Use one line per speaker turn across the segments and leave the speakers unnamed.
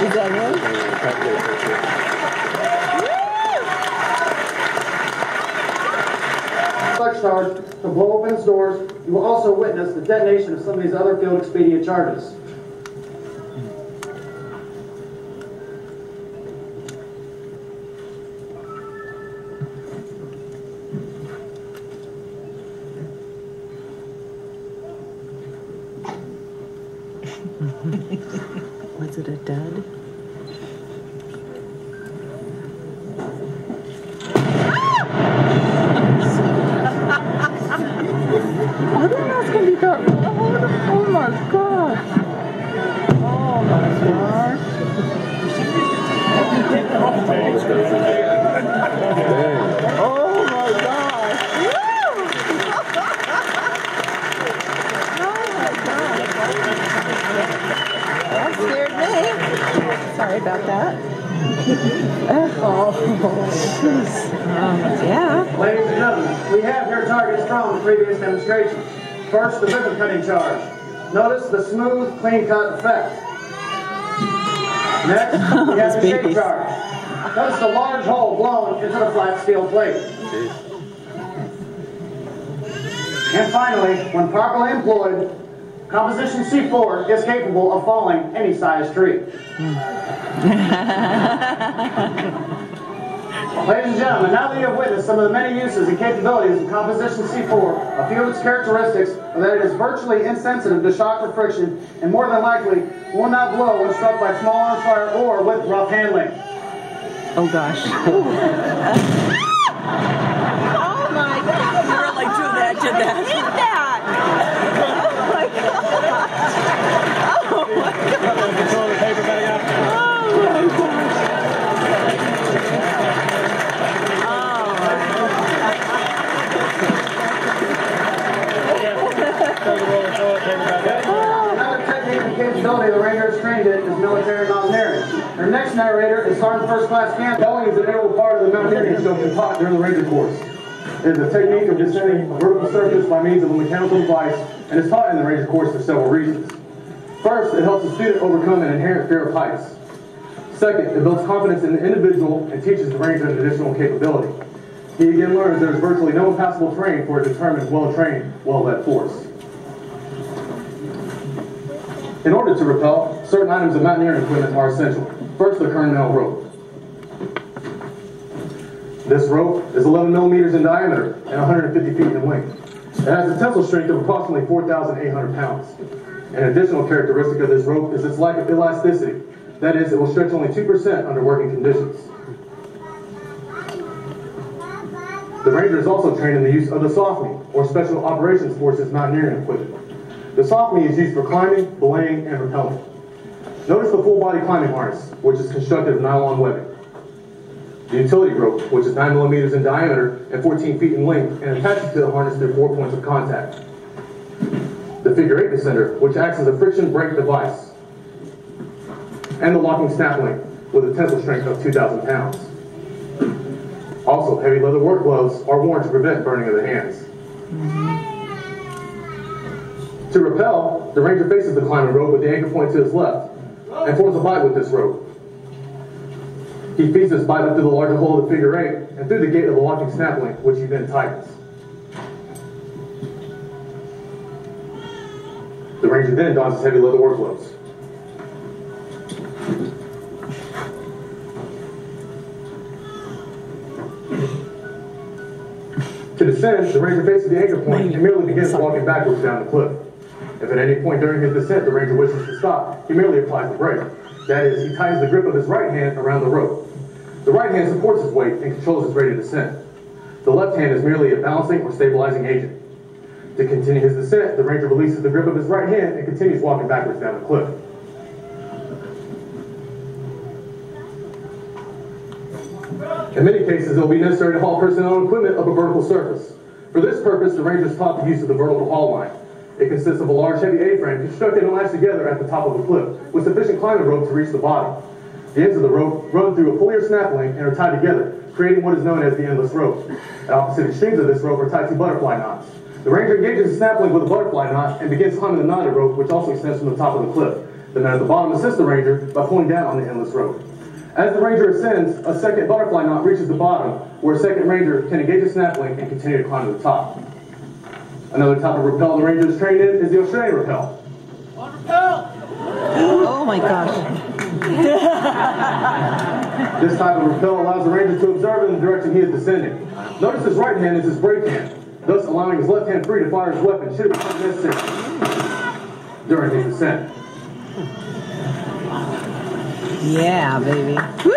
Is that him?
Such charge to blow open its doors. You will also witness the detonation of some of these other field expedient charges.
Was it a dud? I think that's gonna be that loud. Oh my gosh. Oh my gosh. Oh my gosh. Woo! Oh my gosh. That scared me. Sorry about that. Oh, jeez. Yeah.
Ladies and gentlemen, we have your targets from the previous demonstration. First, the ribbon cutting charge. Notice the smooth, clean-cut effect. Next, we have the shape charge. Notice the large hole blown into the flat steel plate. And finally, when properly employed, composition C4 is capable of falling any size tree. Ladies and gentlemen, now that you have witnessed some of the many uses and capabilities of composition C4, a few of its characteristics are that it is virtually insensitive to shock or friction, and more than likely will not blow when struck by small arms fire or with rough handling.
Oh gosh. Oh my God. You really drew that, did that? Did that? Oh my God. Oh my God. Control the paper bag out. Oh my gosh.
Another technique and capability the Ranger is trained in is military mountaineering. Our next narrator is Sergeant First Class Camp. Yelling is an integral part of the mountaineering instruction taught during the Ranger course. It is a technique of descending a vertical surface by means of a mechanical device and is taught in the Ranger course for several reasons. First, it helps the student overcome an inherent fear of heights. Second, it builds confidence in the individual and teaches the Ranger an additional capability. He again learns there is virtually no impassable terrain for a determined, well-trained, well-led force. In order to rappel, certain items of mountaineering equipment are essential. First, the Kernel rope. This rope is 11 millimeters in diameter and 150 feet in length. It has a tensile strength of approximately 4,800 pounds. An additional characteristic of this rope is its lack of elasticity. That is, it will stretch only 2% under working conditions. The Ranger is also trained in the use of the SOFME, or Special Operations Forces mountaineering equipment. The SOFME is used for climbing, belaying, and rappelling. Notice the full-body climbing harness, which is constructed of nylon webbing. The utility rope, which is 9 millimeters in diameter and 14 feet in length, and attaches to the harness through 4 points of contact. The figure 8 descender, which acts as a friction brake device. And the locking snap link, with a tensile strength of 2,000 pounds. Also, heavy leather work gloves are worn to prevent burning of the hands. To rappel, the Ranger faces the climbing rope with the anchor point to his left and forms a bite with this rope. He feeds this bite up through the larger hole of the figure 8 and through the gate of the locking snap link, which he then tightens. The Ranger then dons his heavy leather work gloves. To descend, the Ranger faces the anchor point and merely begins walking backwards down the cliff. If at any point during his descent the Ranger wishes to stop, he merely applies the brake. That is, he tightens the grip of his right hand around the rope. The right hand supports his weight and controls his rate of descent. The left hand is merely a balancing or stabilizing agent. To continue his descent, the Ranger releases the grip of his right hand and continues walking backwards down the cliff. In many cases, it will be necessary to haul personnel and equipment up a vertical surface. For this purpose, the Ranger is taught the use of the vertical haul line. It consists of a large heavy A-frame constructed and lashed together at the top of the cliff with sufficient climbing rope to reach the bottom. The ends of the rope run through a pulley or snap link and are tied together creating what is known as the endless rope. At opposite extremes of this rope are tied to butterfly knots. The ranger engages the snap link with a butterfly knot and begins climbing the knotted rope, which also extends from the top of the cliff. The men at the bottom assist the ranger by pulling down on the endless rope. As the ranger ascends, a second butterfly knot reaches the bottom, where a second ranger can engage the snap link and continue to climb to the top. Another type of rappel the ranger is trained in is the Australian rappel.
On rappel!
Oh my gosh.
This type of rappel allows the ranger to observe in the direction he is descending. Notice his right hand is his brake hand, thus allowing his left hand free to fire his weapon should it become necessary during his descent.
Yeah, baby. Woo!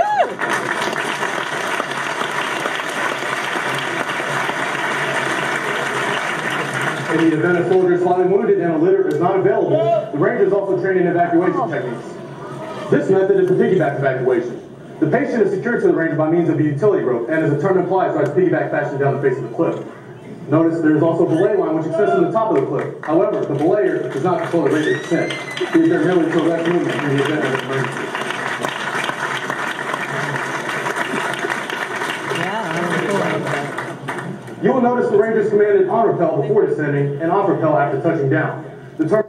In the event a soldier is slightly wounded and a litter is not available, the ranger is also trained in evacuation techniques. This method is the piggyback evacuation. The patient is secured to the ranger by means of a utility rope and, as the term implies, rides piggyback fashion down the face of the cliff. Notice there is also a belay line which extends from the top of the cliff. However, the belayer does not control the ranger's descent. He is there merely to arrest movement in the event of an emergency. You will notice the ranger is commanded on rappel before descending and off rappel after touching down. The term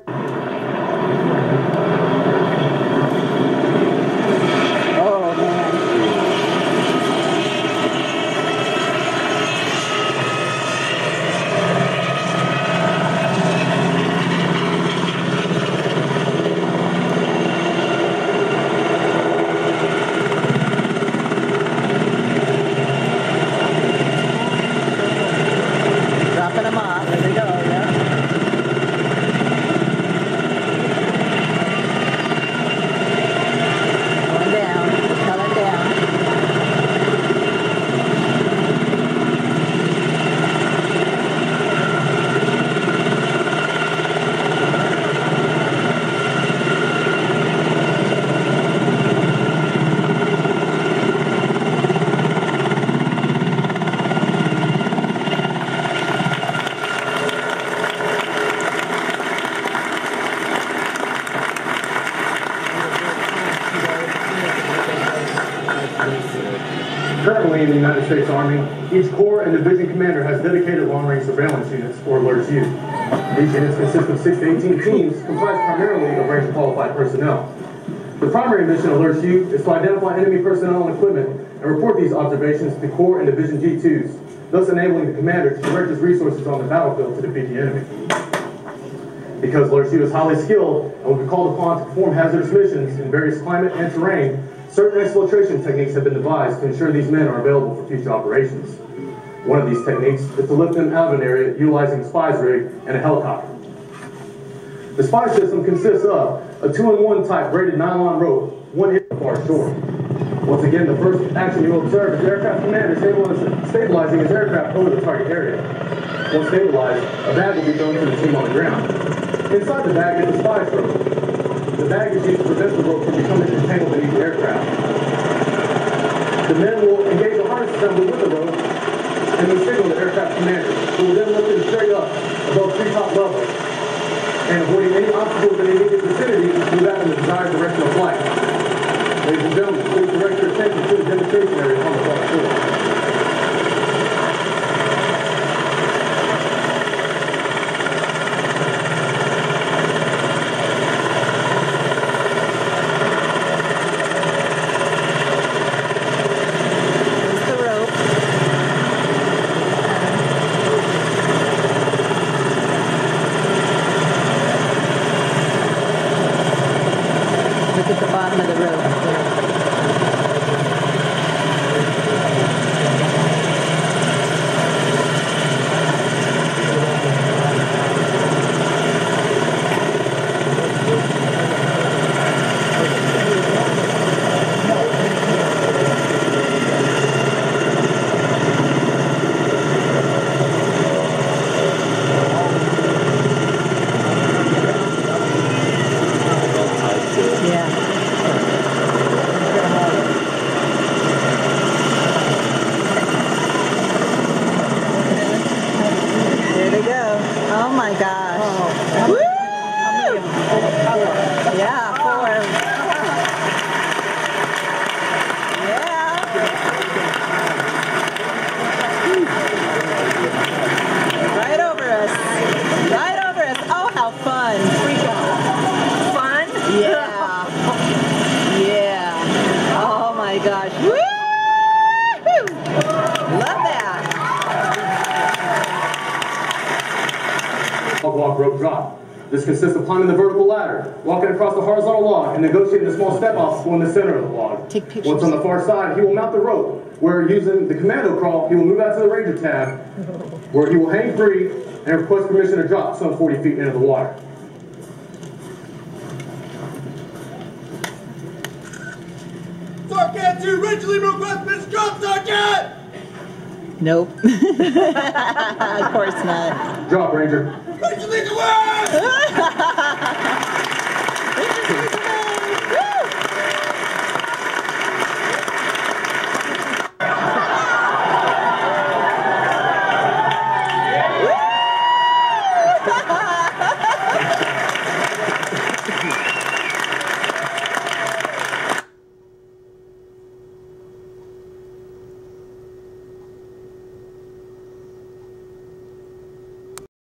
Currently in the United States Army, each corps and division commander has dedicated long-range surveillance units, or alerts units. These units consist of 6 to 18 teams comprised primarily of ranger-qualified personnel. The primary mission of Alert U is to identify enemy personnel and equipment and report these observations to Corps and Division G2s, thus enabling the commander to direct his resources on the battlefield to defeat the enemy. Because Alert U is highly skilled and will be called upon to perform hazardous missions in various climate and terrain, certain exfiltration techniques have been devised to ensure these men are available for future operations. One of these techniques is to lift them out of an area utilizing a spies rig and a helicopter. The spy system consists of a 2-in-1 type braided nylon rope, 1 inch far short. Once again, the first action you will observe is the aircraft commander stabilizing his aircraft over the target area. Once stabilized, a bag will be thrown to the team on the ground. Inside the bag is a spy rope. The bag is used to prevent the rope from becoming entangled beneath the aircraft. The men will engage the harness assembly with the rope and then signal the aircraft commander, who will then lift them straight up above treetop level and avoiding any obstacles in the immediate vicinity, move out in the desired direction of flight. Ladies and gentlemen, please direct your attention to the demonstration area on the flight floor.
Look at the bottom of the rope. Yeah.
log rope drop. This consists of climbing the vertical ladder, walking across the horizontal log, and negotiating a small step obstacle in the center of the log.
Take pictures.
Once on the far side, he will mount the rope, where using the commando crawl, he will move out to the Ranger tab, where he will hang free and request permission to drop some 40 feet into the water.
Sergeant, you originally request Mr. Drop, Sergeant!
Nope. Of course not.
Drop, Ranger.
Originally the word!